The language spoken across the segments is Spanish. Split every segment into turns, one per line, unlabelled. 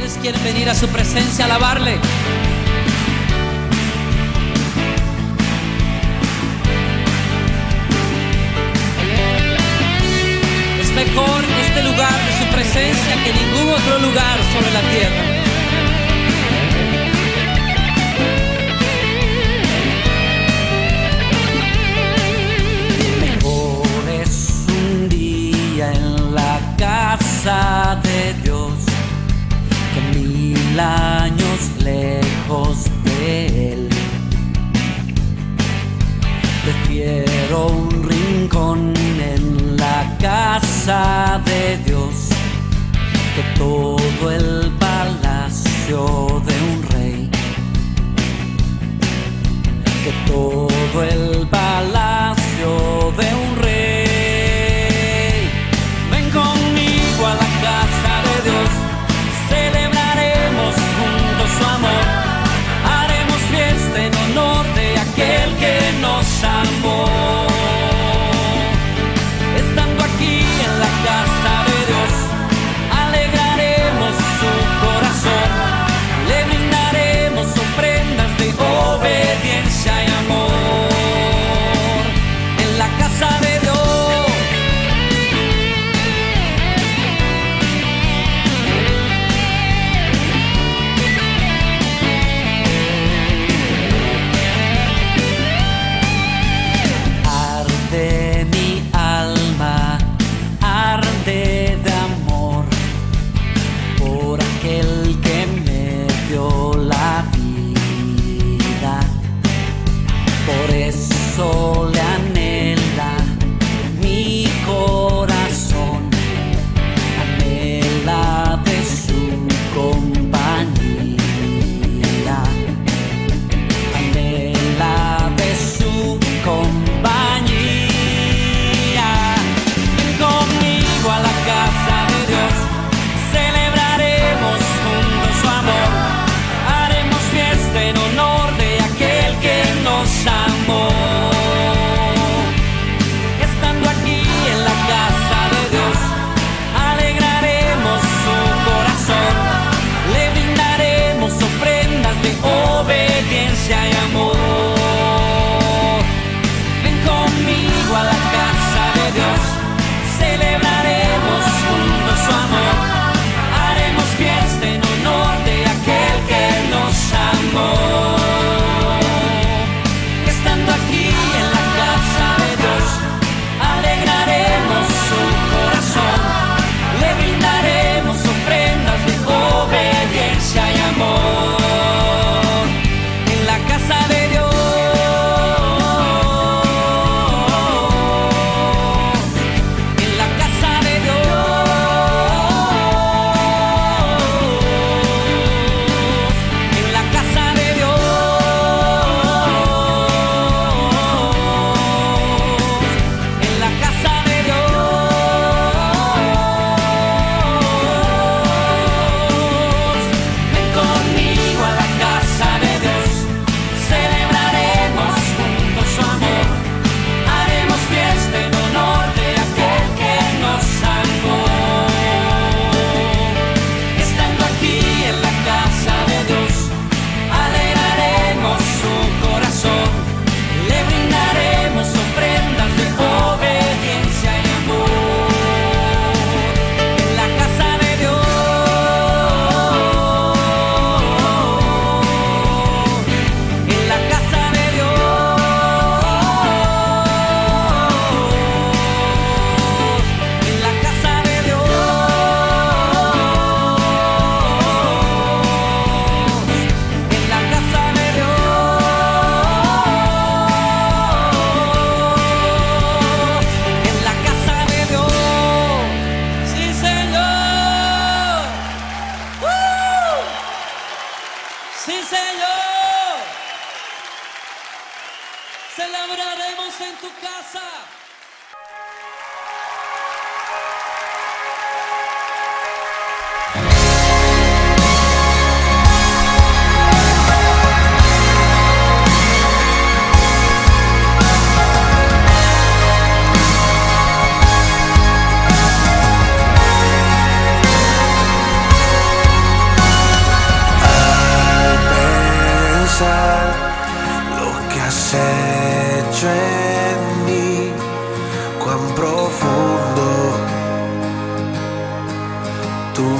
¿Cuántos quieren venir a su presencia a alabarle? Es mejor este lugar de su presencia que ningún otro lugar sobre la tierra. Mejor es un día en la casa de Dios que 1000 años lejos de Él. Prefiero un rincón en la casa de Dios que todo el palacio de un rey, que todo el palacio de un rey. Ven conmigo a la casa de Dios, celebraremos juntos su amor, haremos fiesta en honor de aquel que nos amó.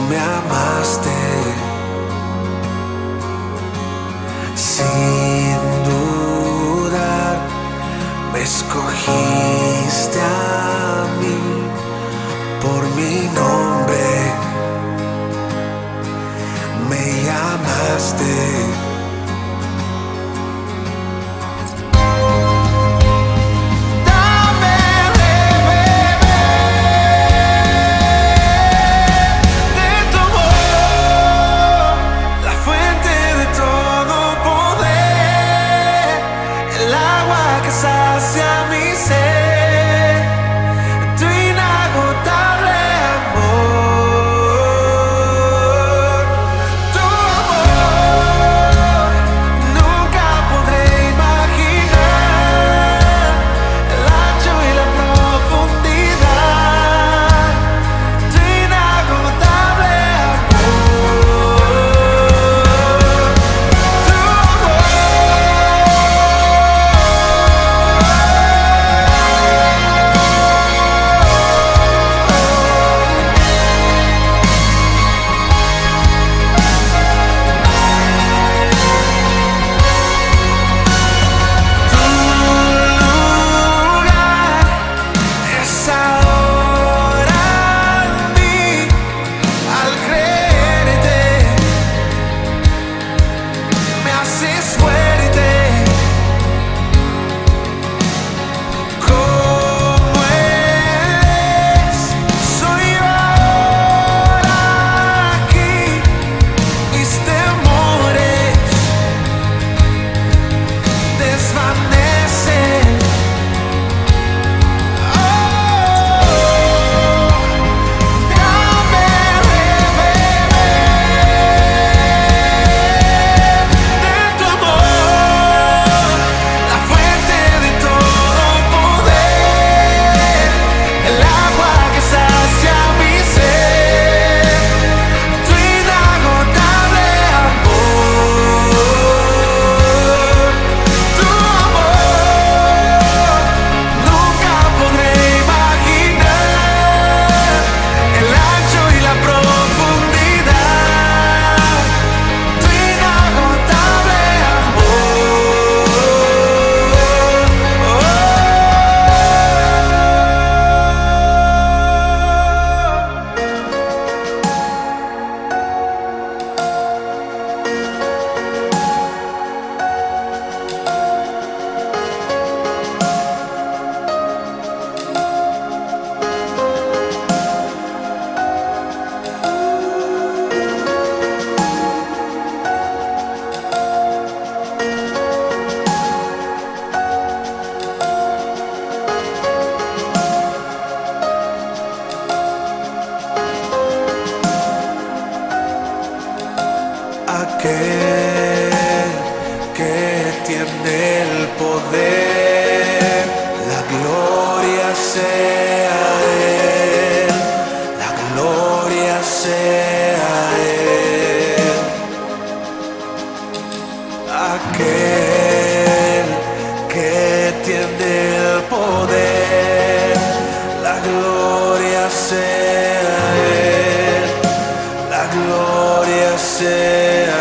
me amaste sin dudar, me escogiste a mí por mi nombre, me llamaste. Sacia mi ser, tu inagotable amor, tu amor, nunca podré imaginar el ancho y la profundidad, tu inagotable amor, tu amor. Aquel que tiene el poder, la gloria sea Él, la gloria sea Él. Aquel que tiene el poder, la gloria sea Él, la gloria sea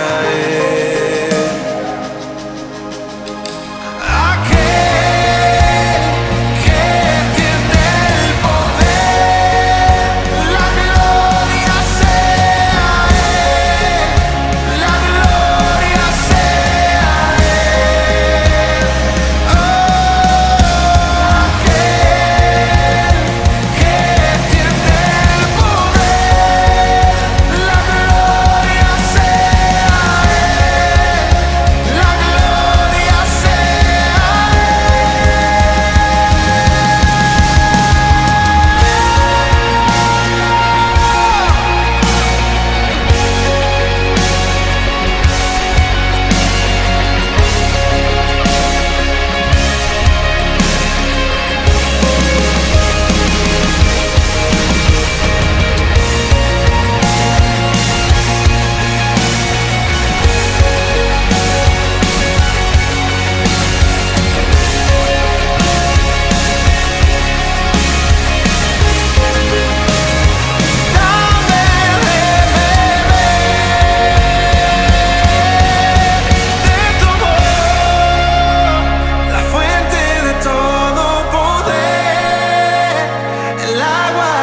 Aquel que tiene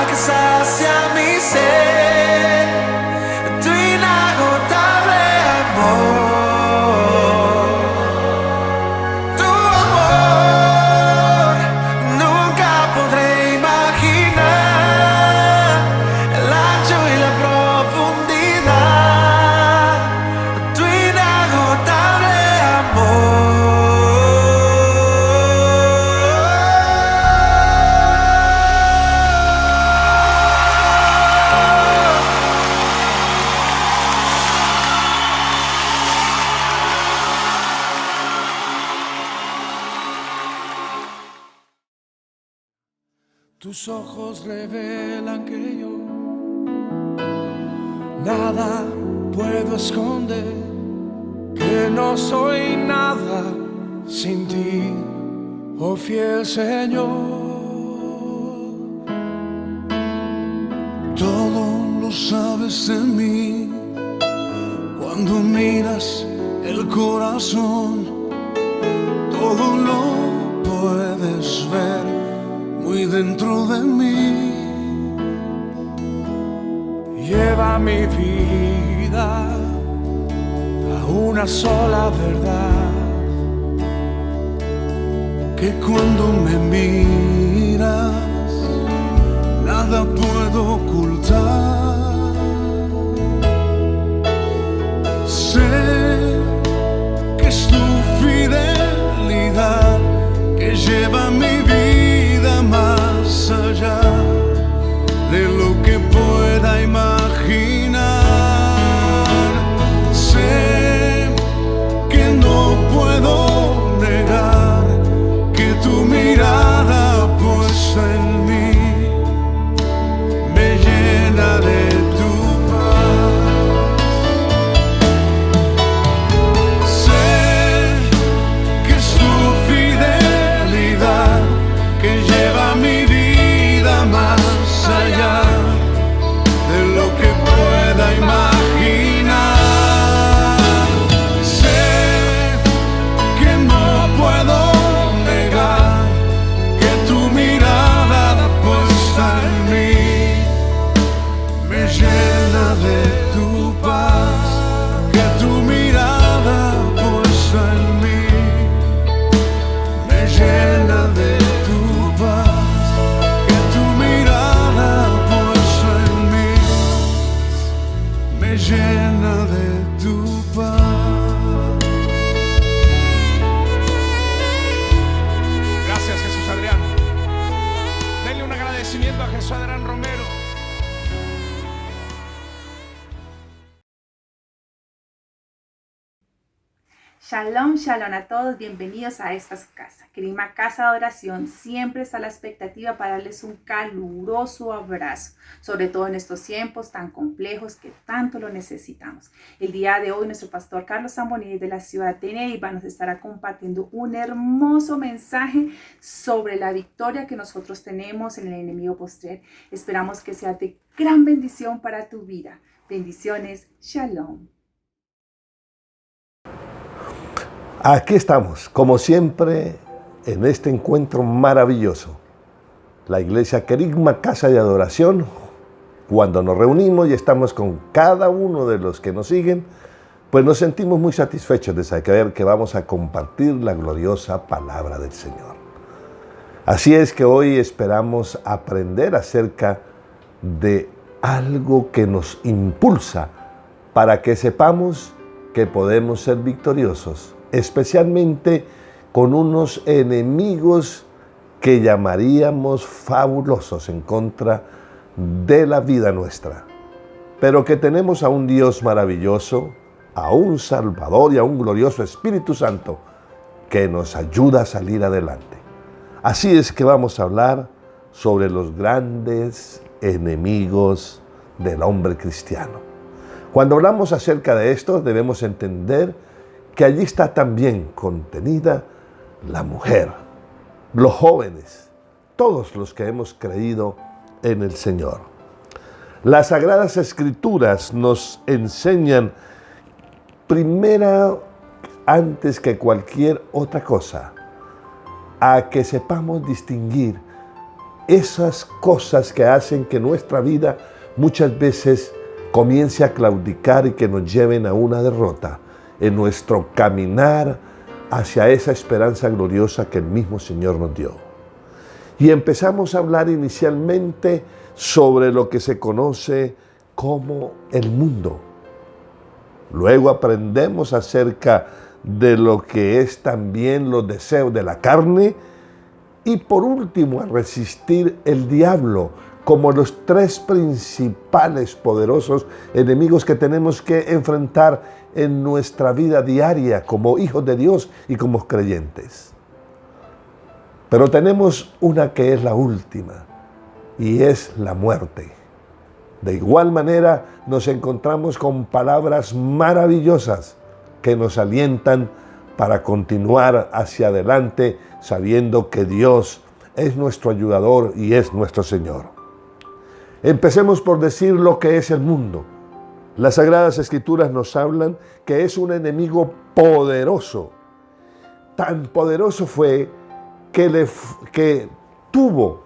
que sacia mi sed, tu inagotable amor, tu amor. Nunca podré imaginar el ancho y la profundidad, tu inagotable amor. Tus ojos revelan que yo nada puedo esconder, que no soy nada sin ti, oh fiel Señor. Todo lo sabes de mí, cuando miras el corazón, todo lo puedes ver muy dentro de mí. Lleva mi vida a una sola verdad, que cuando me miras nada puedo ocultar. Sé que es tu fidelidad que lleva mi vida más allá de lo que pueda imaginar. Sé que no puedo negar que tu mirada puesta en mí me llena de tu paz. Sé que es tu fidelidad que lleva mi vida más allá de lo que pueda imaginar. Sé que no puedo negar que tu mirada puesta en mí me llena de tu paz, que tu mirada puesta en mí me llena de tu paz, que tu mirada puesta en mí me llena de tu paz.
Gracias, Jesús Adrián. Denle un agradecimiento a Jesús Adrián Romero.
Shalom, shalom a todos, bienvenidos a esta casa. Querida Casa de Oración siempre está a la expectativa para darles un caluroso abrazo, sobre todo en estos tiempos tan complejos que tanto lo necesitamos. El día de hoy nuestro pastor Carlos Zamboni de la ciudad de Neiva nos estará compartiendo un hermoso mensaje sobre la victoria que nosotros tenemos en el enemigo postrer. Esperamos que sea de gran bendición para tu vida. Bendiciones, shalom.
Aquí estamos, como siempre, en este encuentro maravilloso. La iglesia Querigma, Casa de Adoración, cuando nos reunimos y estamos con cada uno de los que nos siguen, pues nos sentimos muy satisfechos de saber que vamos a compartir la gloriosa palabra del Señor. Así es que hoy esperamos aprender acerca de algo que nos impulsa para que sepamos que podemos ser victoriosos, especialmente con unos enemigos que llamaríamos fabulosos en contra de la vida nuestra, pero que tenemos a un Dios maravilloso, a un Salvador y a un glorioso Espíritu Santo que nos ayuda a salir adelante. Así es que vamos a hablar sobre los grandes enemigos del hombre cristiano. Cuando hablamos acerca de esto, debemos entender que allí está también contenida la mujer, los jóvenes, todos los que hemos creído en el Señor. Las Sagradas Escrituras nos enseñan, primero, antes que cualquier otra cosa, a que sepamos distinguir esas cosas que hacen que nuestra vida muchas veces comience a claudicar y que nos lleven a una derrota en nuestro caminar hacia esa esperanza gloriosa que el mismo Señor nos dio. Y empezamos a hablar inicialmente sobre lo que se conoce como el mundo. Luego aprendemos acerca de lo que es también los deseos de la carne. Y por último, a resistir el diablo como los tres principales poderosos enemigos que tenemos que enfrentar en nuestra vida diaria como hijos de Dios y como creyentes. Pero tenemos una que es la última, y es la muerte. De igual manera nos encontramos con palabras maravillosas que nos alientan para continuar hacia adelante sabiendo que Dios es nuestro ayudador y es nuestro Señor. Empecemos por decir lo que es el mundo. Las Sagradas Escrituras nos hablan que es un enemigo poderoso. Tan poderoso fue que tuvo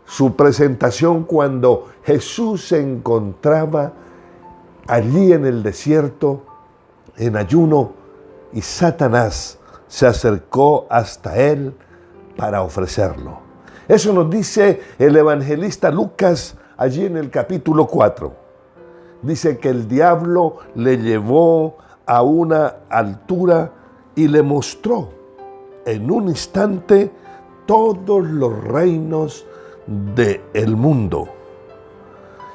su presentación cuando Jesús se encontraba allí en el desierto, en ayuno, y Satanás se acercó hasta él para ofrecerlo. Eso nos dice el evangelista Lucas allí en el capítulo 4. Dice que el diablo le llevó a una altura y le mostró en un instante todos los reinos del mundo.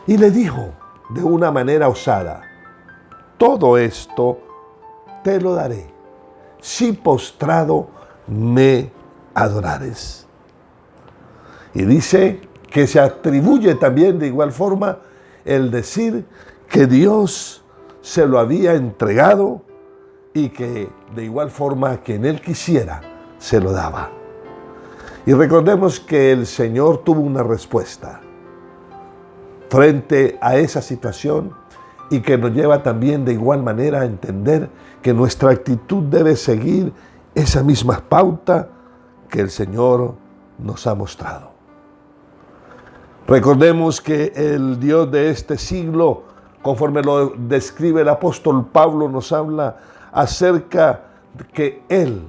Y le dijo de una manera osada: todo esto te lo daré si postrado me adorares. Y dice que se atribuye también de igual forma el decir que Dios se lo había entregado y que de igual forma quien Él quisiera se lo daba. Y recordemos que el Señor tuvo una respuesta frente a esa situación y que nos lleva también de igual manera a entender que nuestra actitud debe seguir esa misma pauta que el Señor nos ha mostrado. Recordemos que el Dios de este siglo, conforme lo describe el apóstol Pablo, nos habla acerca de que Él,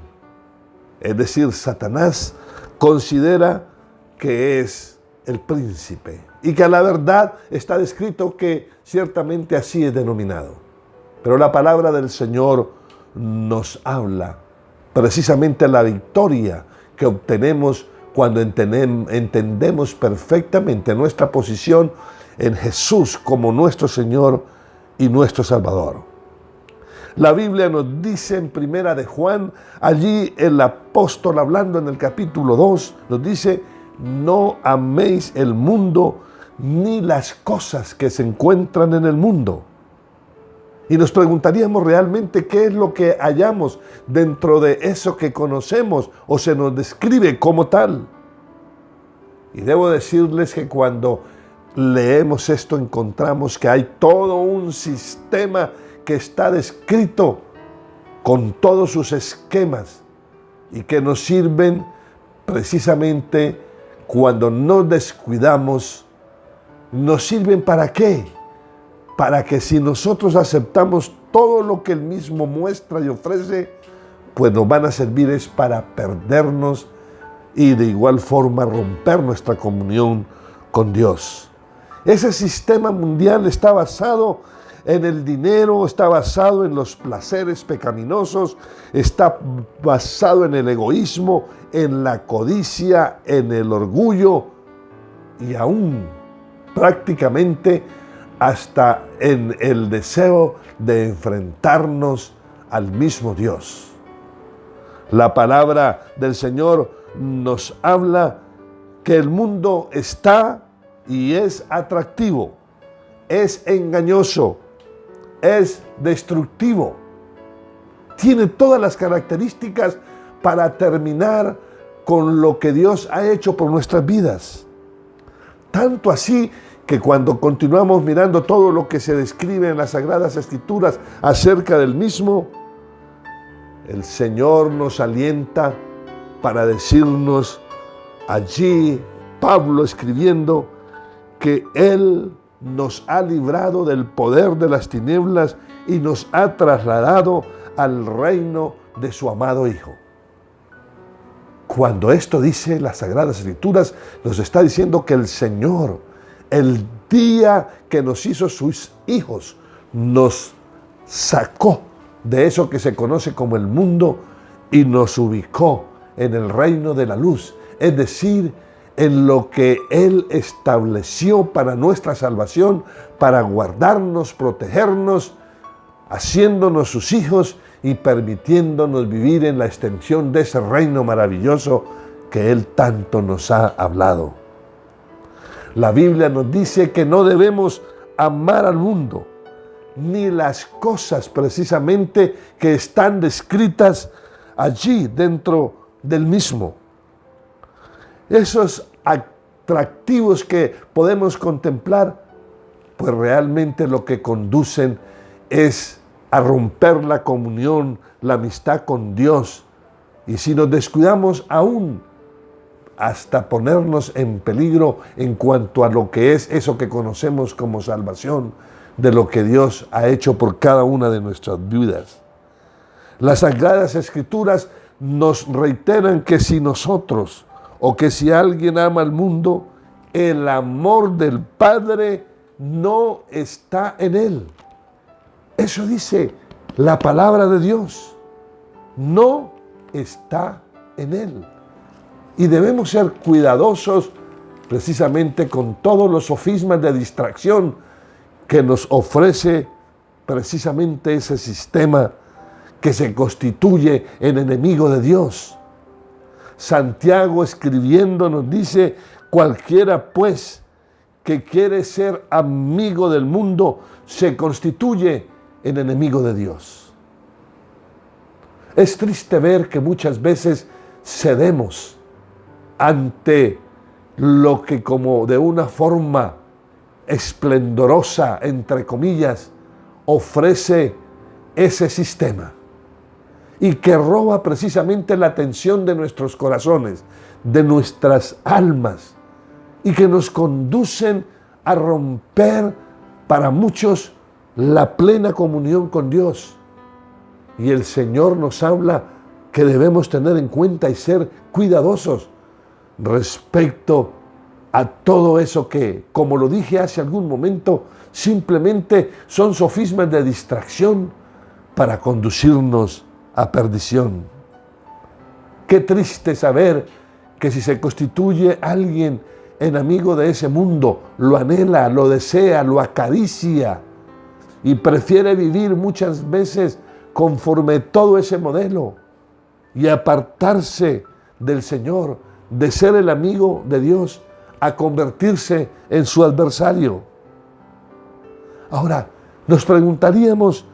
es decir, Satanás, considera que es el príncipe y que a la verdad está descrito que ciertamente así es denominado. Pero la palabra del Señor nos habla precisamente la victoria que obtenemos cuando entendemos perfectamente nuestra posición en Jesús como nuestro Señor y nuestro Salvador. La Biblia nos dice en Primera de Juan, allí el apóstol hablando en el capítulo 2, nos dice: no améis el mundo ni las cosas que se encuentran en el mundo. Y nos preguntaríamos realmente qué es lo que hallamos dentro de eso que conocemos o se nos describe como tal. Y debo decirles que cuando leemos esto encontramos que hay todo un sistema que está descrito con todos sus esquemas y que nos sirven precisamente cuando nos descuidamos. ¿Nos sirven para qué? Para que si nosotros aceptamos todo lo que Él mismo muestra y ofrece, pues nos van a servir es para perdernos y de igual forma romper nuestra comunión con Dios. Ese sistema mundial está basado en el dinero, está basado en los placeres pecaminosos, está basado en el egoísmo, en la codicia, en el orgullo y aún prácticamente hasta en el deseo de enfrentarnos al mismo Dios. La palabra del Señor nos habla que el mundo está y es atractivo, es engañoso, es destructivo. Tiene todas las características para terminar con lo que Dios ha hecho por nuestras vidas. Tanto así que cuando continuamos mirando todo lo que se describe en las Sagradas Escrituras acerca del mismo, el Señor nos alienta para decirnos allí Pablo escribiendo que Él nos ha librado del poder de las tinieblas y nos ha trasladado al reino de su amado Hijo. Cuando esto dice las Sagradas Escrituras, nos está diciendo que el Señor, el día que nos hizo sus hijos, nos sacó de eso que se conoce como el mundo y nos ubicó en el reino de la luz, es decir, en lo que Él estableció para nuestra salvación, para guardarnos, protegernos, haciéndonos sus hijos y permitiéndonos vivir en la extensión de ese reino maravilloso que Él tanto nos ha hablado. La Biblia nos dice que no debemos amar al mundo, ni las cosas precisamente que están descritas allí dentro del mismo. Esos atractivos que podemos contemplar, pues realmente lo que conducen es a romper la comunión, la amistad con Dios. Y si nos descuidamos aún, hasta ponernos en peligro en cuanto a lo que es eso que conocemos como salvación, de lo que Dios ha hecho por cada una de nuestras vidas. Las Sagradas Escrituras nos reiteran que si nosotros o que si alguien ama al mundo, el amor del Padre no está en él. Eso dice la palabra de Dios. No está en él. Y debemos ser cuidadosos precisamente con todos los sofismas de distracción que nos ofrece precisamente ese sistema que se constituye en enemigo de Dios. Santiago escribiendo nos dice: cualquiera pues que quiere ser amigo del mundo se constituye en enemigo de Dios. Es triste ver que muchas veces cedemos ante lo que como de una forma esplendorosa, entre comillas, ofrece ese sistema y que roba precisamente la atención de nuestros corazones, de nuestras almas, y que nos conducen a romper para muchos la plena comunión con Dios. Y el Señor nos habla que debemos tener en cuenta y ser cuidadosos respecto a todo eso que, como lo dije hace algún momento, simplemente son sofismas de distracción para conducirnos a perdición. Qué triste saber que si se constituye alguien en amigo de ese mundo, lo anhela, lo desea, lo acaricia y prefiere vivir muchas veces conforme todo ese modelo y apartarse del Señor, de ser el amigo de Dios, a convertirse en su adversario. Ahora, nos preguntaríamos,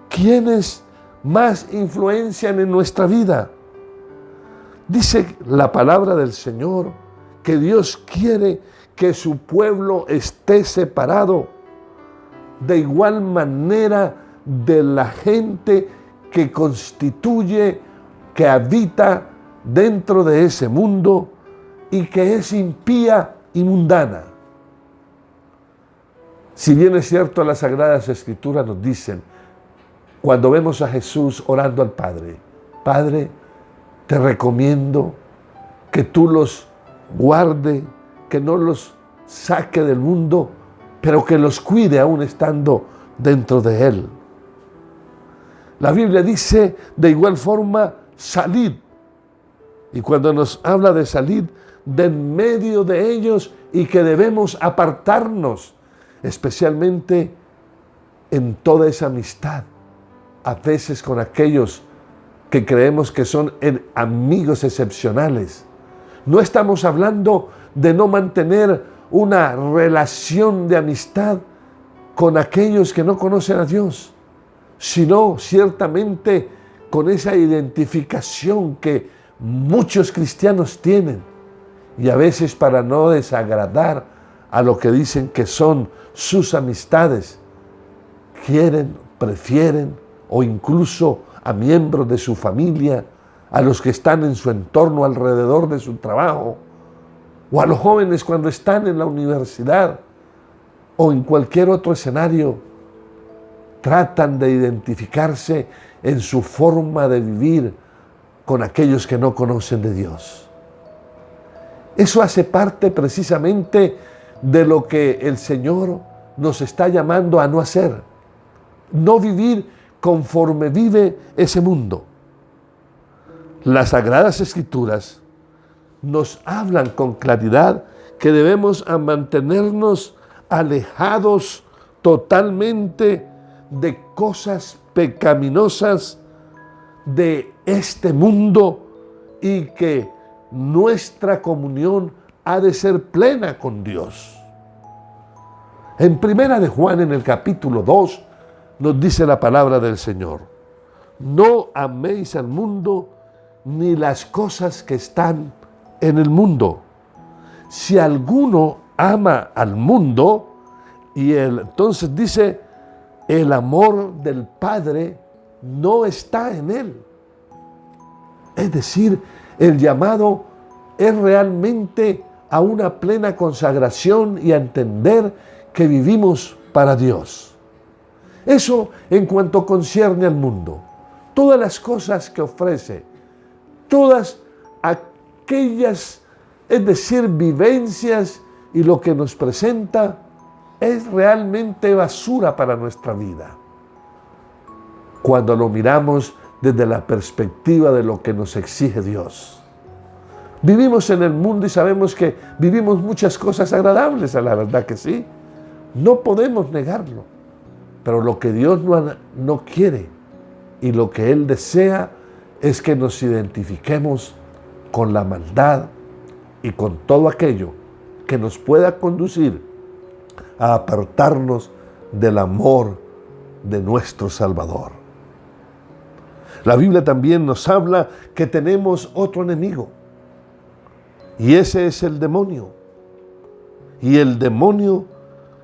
¿quiénes más influencian en nuestra vida? Dice la palabra del Señor que Dios quiere que su pueblo esté separado de igual manera de la gente que constituye, que habita dentro de ese mundo y que es impía y mundana. Si bien es cierto, las Sagradas Escrituras nos dicen, cuando vemos a Jesús orando al Padre: Padre, te recomiendo que tú los guarde, que no los saque del mundo, pero que los cuide aún estando dentro de Él. La Biblia dice de igual forma: salid. Y cuando nos habla de salir de en medio de ellos y que debemos apartarnos, especialmente en toda esa amistad, a veces con aquellos que creemos que son amigos excepcionales. No estamos hablando de no mantener una relación de amistad con aquellos que no conocen a Dios, sino ciertamente con esa identificación que muchos cristianos tienen, y a veces para no desagradar a lo que dicen que son sus amistades, prefieren o incluso a miembros de su familia, a los que están en su entorno alrededor de su trabajo, o a los jóvenes cuando están en la universidad o en cualquier otro escenario, tratan de identificarse en su forma de vivir con aquellos que no conocen de Dios. Eso hace parte precisamente de lo que el Señor nos está llamando a no hacer. No vivir conforme vive ese mundo. Las Sagradas Escrituras nos hablan con claridad que debemos mantenernos alejados totalmente de cosas pecaminosas de este mundo y que nuestra comunión ha de ser plena con Dios. En Primera de Juan, en el capítulo 2, nos dice la palabra del Señor: no améis al mundo ni las cosas que están en el mundo. Si alguno ama al mundo, y entonces dice, el amor del Padre no está en él. Es decir, el llamado es realmente a una plena consagración y a entender que vivimos para Dios. Eso en cuanto concierne al mundo. Todas las cosas que ofrece, todas aquellas, es decir, vivencias y lo que nos presenta, es realmente basura para nuestra vida. Cuando lo miramos desde la perspectiva de lo que nos exige Dios. Vivimos en el mundo y sabemos que vivimos muchas cosas agradables, a la verdad que sí. No podemos negarlo. Pero lo que Dios no quiere y lo que Él desea es que nos identifiquemos con la maldad y con todo aquello que nos pueda conducir a apartarnos del amor de nuestro Salvador. La Biblia también nos habla que tenemos otro enemigo, y ese es el demonio. Y el demonio,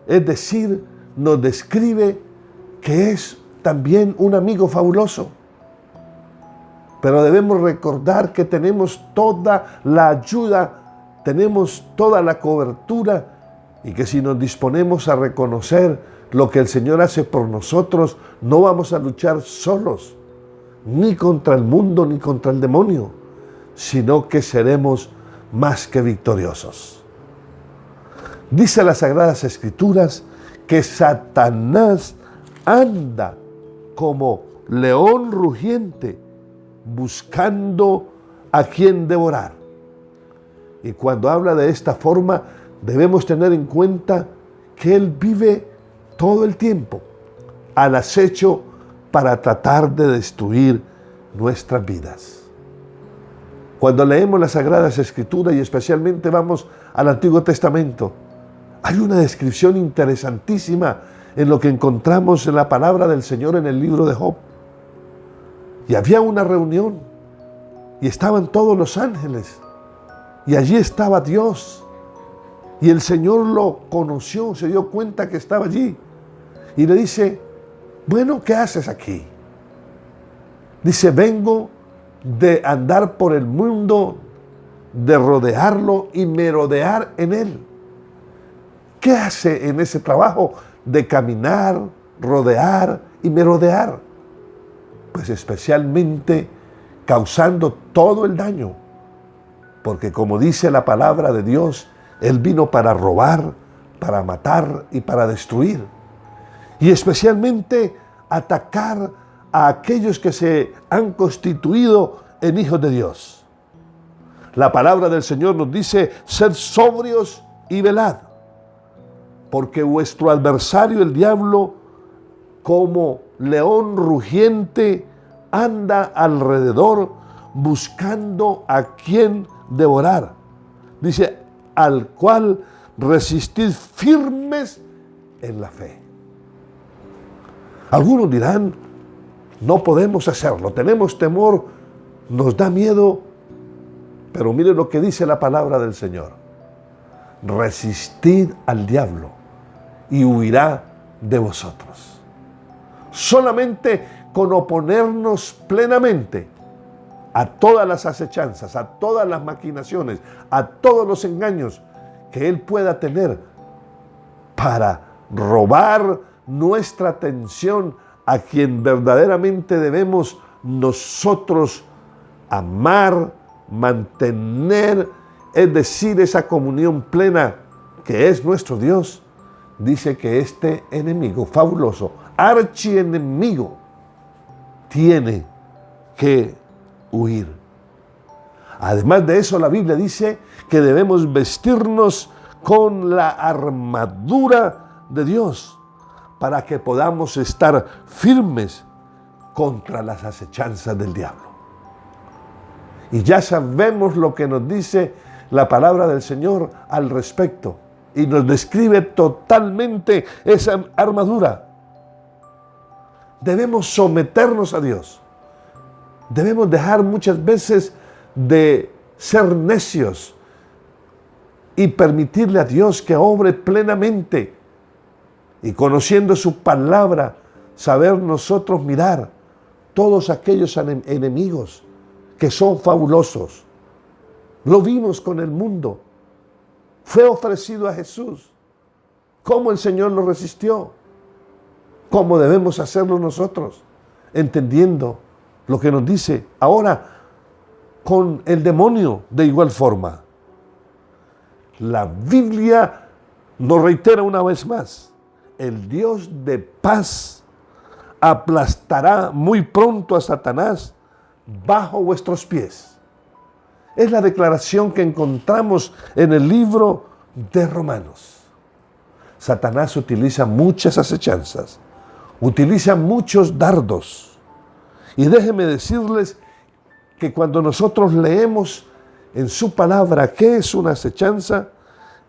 es decir, nos describe que es también un amigo fabuloso. Pero debemos recordar que tenemos toda la ayuda, tenemos toda la cobertura, y que si nos disponemos a reconocer lo que el Señor hace por nosotros, no vamos a luchar solos, ni contra el mundo ni contra el demonio, sino que seremos más que victoriosos. Dice las Sagradas Escrituras que Satanás anda como león rugiente buscando a quien devorar. Y cuando habla de esta forma, debemos tener en cuenta que él vive todo el tiempo al acecho para tratar de destruir nuestras vidas. Cuando leemos las Sagradas Escrituras y especialmente vamos al Antiguo Testamento, hay una descripción interesantísima en lo que encontramos en la palabra del Señor en el libro de Job. Y había una reunión y estaban todos los ángeles y allí estaba Dios. Y el Señor lo conoció, se dio cuenta que estaba allí. Y le dice, bueno, ¿qué haces aquí? Dice, vengo de andar por el mundo, de rodearlo y merodear en él. ¿Qué hace en ese trabajo de caminar, rodear y merodear? Pues especialmente causando todo el daño. Porque como dice la palabra de Dios, Él vino para robar, para matar y para destruir. Y especialmente atacar a aquellos que se han constituido en hijos de Dios. La palabra del Señor nos dice, sed sobrios y velad, porque vuestro adversario el diablo, como león rugiente, anda alrededor buscando a quien devorar. Dice, al cual resistid firmes en la fe. Algunos dirán, no podemos hacerlo, tenemos temor, nos da miedo, pero mire lo que dice la palabra del Señor. Resistid al diablo y huirá de vosotros. Solamente con oponernos plenamente a todas las acechanzas, a todas las maquinaciones, a todos los engaños que él pueda tener para robar nuestra atención a quien verdaderamente debemos nosotros amar, mantener, es decir, esa comunión plena que es nuestro Dios. Dice que este enemigo fabuloso, archienemigo, tiene que huir. Además de eso, la Biblia dice que debemos vestirnos con la armadura de Dios para que podamos estar firmes contra las acechanzas del diablo. Y ya sabemos lo que nos dice la palabra del Señor al respecto, y nos describe totalmente esa armadura. Debemos someternos a Dios. Debemos dejar muchas veces de ser necios y permitirle a Dios que obre plenamente, y conociendo su palabra, saber nosotros mirar todos aquellos enemigos que son fabulosos. Lo vimos con el mundo. Fue ofrecido a Jesús. ¿Cómo el Señor lo resistió? ¿Cómo debemos hacerlo nosotros? Entendiendo lo que nos dice ahora con el demonio de igual forma. La Biblia nos reitera una vez más: el Dios de paz aplastará muy pronto a Satanás bajo vuestros pies. Es la declaración que encontramos en el libro de Romanos. Satanás utiliza muchas acechanzas, utiliza muchos dardos. Y déjenme decirles que cuando nosotros leemos en su palabra qué es una acechanza,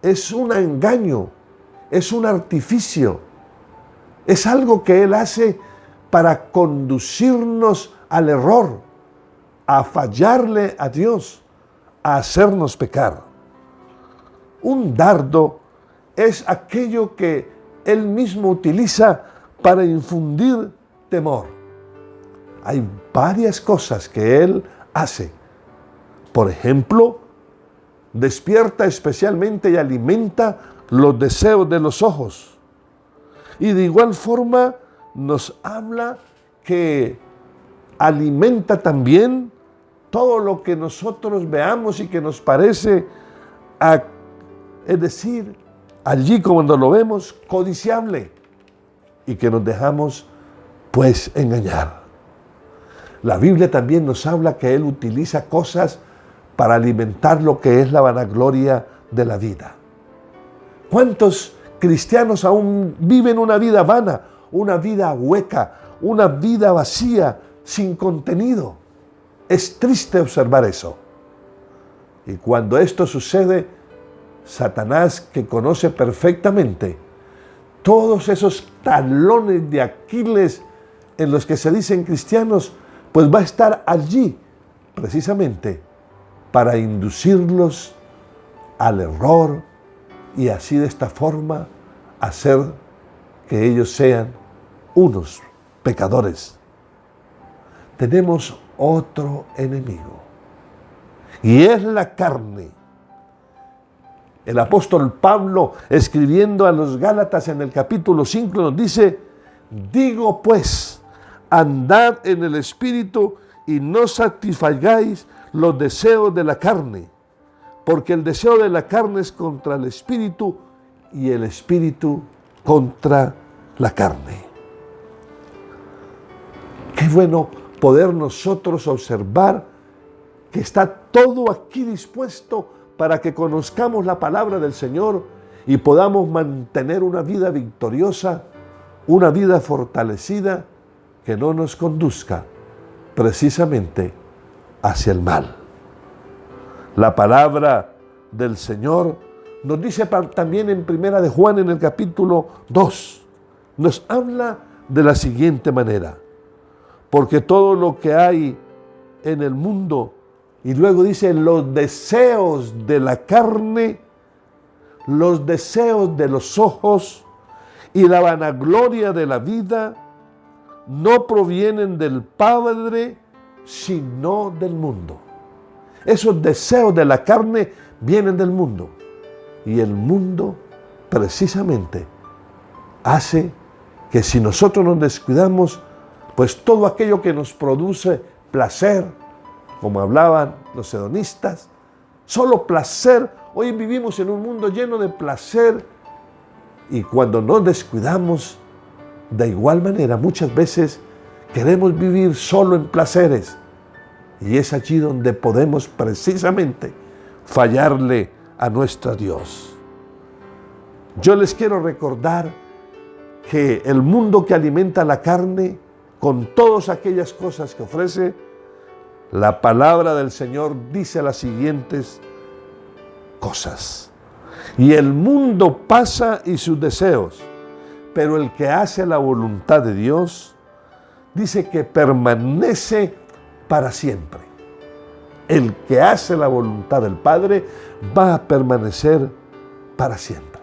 es un engaño, es un artificio, es algo que él hace para conducirnos al error, a fallarle a Dios, a hacernos pecar. Un dardo es aquello que él mismo utiliza para infundir temor. Hay varias cosas que él hace. Por ejemplo, despierta especialmente y alimenta los deseos de los ojos. Y de igual forma nos habla que alimenta también todo lo que nosotros veamos y que nos parece, es decir, allí cuando lo vemos, codiciable, y que nos dejamos pues engañar. La Biblia también nos habla que él utiliza cosas para alimentar lo que es la vanagloria de la vida. ¿Cuántos cristianos aún viven una vida vana, una vida hueca, una vida vacía, sin contenido? Es triste observar eso. Y cuando esto sucede, Satanás, que conoce perfectamente todos esos talones de Aquiles en los que se dicen cristianos, pues va a estar allí precisamente para inducirlos al error y así de esta forma hacer que ellos sean unos pecadores. Tenemos otro enemigo y es la carne. El apóstol Pablo, escribiendo a los Gálatas en el capítulo 5, nos dice: digo pues, andad en el Espíritu y no satisfagáis los deseos de la carne, porque el deseo de la carne es contra el Espíritu y el Espíritu contra la carne. Qué bueno poder nosotros observar que está todo aquí dispuesto para que conozcamos la palabra del Señor y podamos mantener una vida victoriosa, una vida fortalecida, que no nos conduzca precisamente hacia el mal. La palabra del Señor nos dice también en Primera de Juan, en el capítulo 2, nos habla de la siguiente manera: porque todo lo que hay en el mundo, y luego dice, los deseos de la carne, los deseos de los ojos y la vanagloria de la vida no provienen del Padre, sino del mundo. Esos deseos de la carne vienen del mundo. Y el mundo precisamente hace que si nosotros nos descuidamos, pues todo aquello que nos produce placer, como hablaban los hedonistas, solo placer. Hoy vivimos en un mundo lleno de placer y cuando nos descuidamos, de igual manera muchas veces queremos vivir solo en placeres y es allí donde podemos precisamente fallarle a nuestro Dios. Yo les quiero recordar que el mundo que alimenta la carne con todas aquellas cosas que ofrece, la palabra del Señor dice las siguientes cosas. Y el mundo pasa y sus deseos, pero el que hace la voluntad de Dios, dice que permanece para siempre. El que hace la voluntad del Padre va a permanecer para siempre.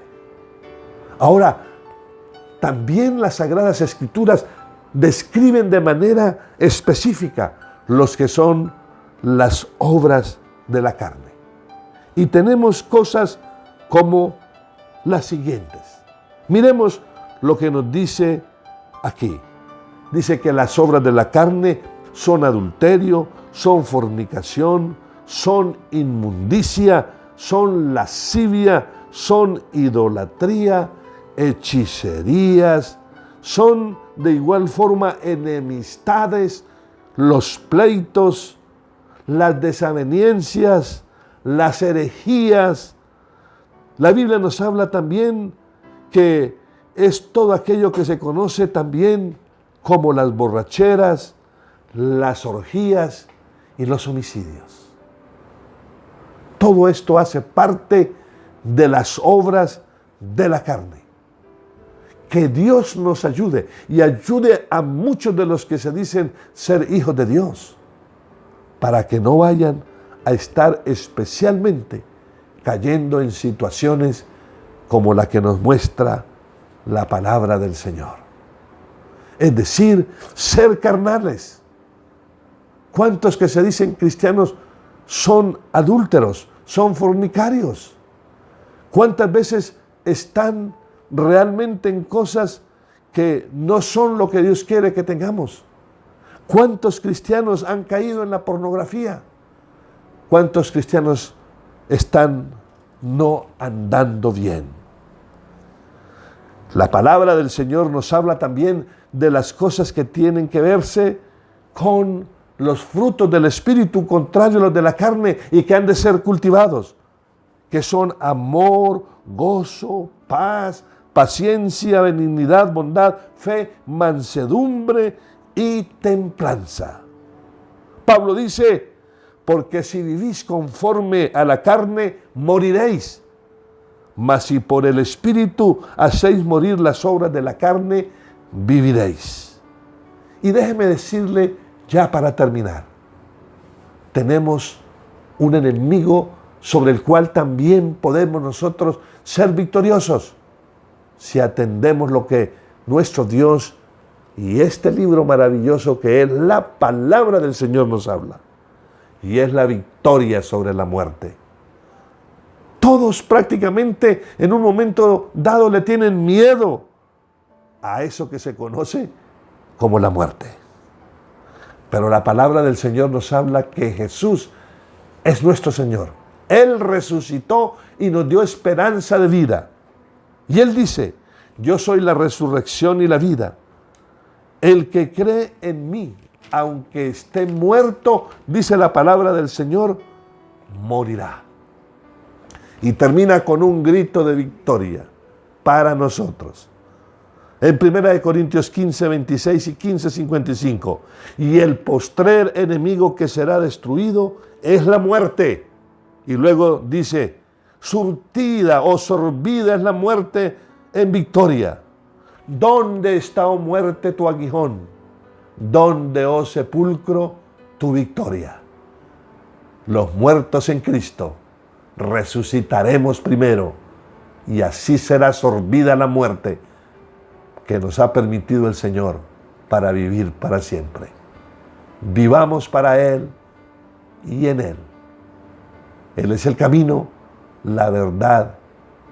Ahora, también las Sagradas Escrituras describen de manera específica los que son las obras de la carne. Y tenemos cosas como las siguientes. Miremos lo que nos dice aquí. Dice que las obras de la carne son adulterio, son fornicación, son inmundicia, son lascivia, son idolatría, hechicerías, son de igual forma enemistades, los pleitos, las desavenencias, las herejías. La Biblia nos habla también que es todo aquello que se conoce también como las borracheras, las orgías y los homicidios. Todo esto hace parte de las obras de la carne. Que Dios nos ayude y ayude a muchos de los que se dicen ser hijos de Dios, para que no vayan a estar especialmente cayendo en situaciones como la que nos muestra la palabra del Señor. Es decir, ser carnales. ¿Cuántos que se dicen cristianos son adúlteros, son fornicarios? ¿Cuántas veces están realmente en cosas que no son lo que Dios quiere que tengamos? ¿Cuántos cristianos han caído en la pornografía? ¿Cuántos cristianos están no andando bien? La palabra del Señor nos habla también de las cosas que tienen que verse con los frutos del Espíritu, contrario a los de la carne, y que han de ser cultivados, que son amor, gozo, paz, paciencia, benignidad, bondad, fe, mansedumbre y templanza. Pablo dice, porque si vivís conforme a la carne, moriréis. Mas si por el Espíritu hacéis morir las obras de la carne, viviréis. Y déjeme decirle, ya para terminar, tenemos un enemigo sobre el cual también podemos nosotros ser victoriosos, si atendemos lo que nuestro Dios y este libro maravilloso que es la palabra del Señor nos habla. Y es la victoria sobre la muerte. Todos prácticamente en un momento dado le tienen miedo a eso que se conoce como la muerte. Pero la palabra del Señor nos habla que Jesús es nuestro Señor. Él resucitó y nos dio esperanza de vida. Y Él dice, yo soy la resurrección y la vida. El que cree en mí, aunque esté muerto, dice la palabra del Señor, morirá. Y termina con un grito de victoria para nosotros. En 1 Corintios 15, 26 y 15, 55. Y el postrer enemigo que será destruido es la muerte. Y luego dice, surtida o sorbida es la muerte en victoria. ¿Dónde está, oh muerte, tu aguijón? ¿Dónde, oh sepulcro, tu victoria? Los muertos en Cristo resucitaremos primero y así será sorbida la muerte que nos ha permitido el Señor para vivir para siempre. vivamos para Él y en Él. Él es el camino, la verdad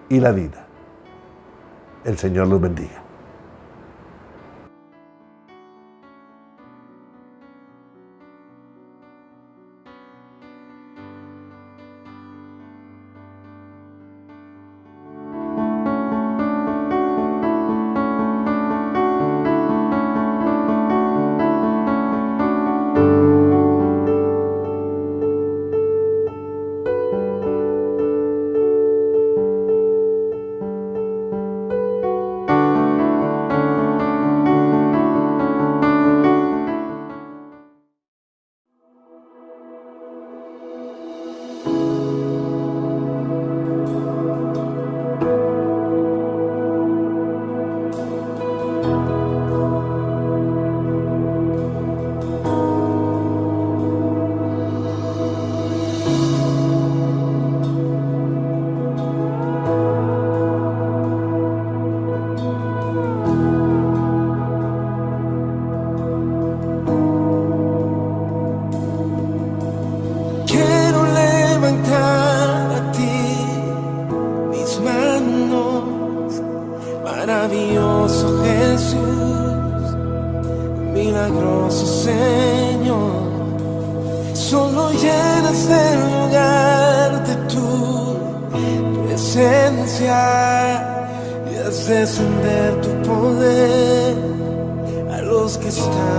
y la vida. El Señor los bendiga.
Maravilloso Jesús, milagroso Señor, solo llenas el lugar de tu presencia y haz descender tu poder a los que están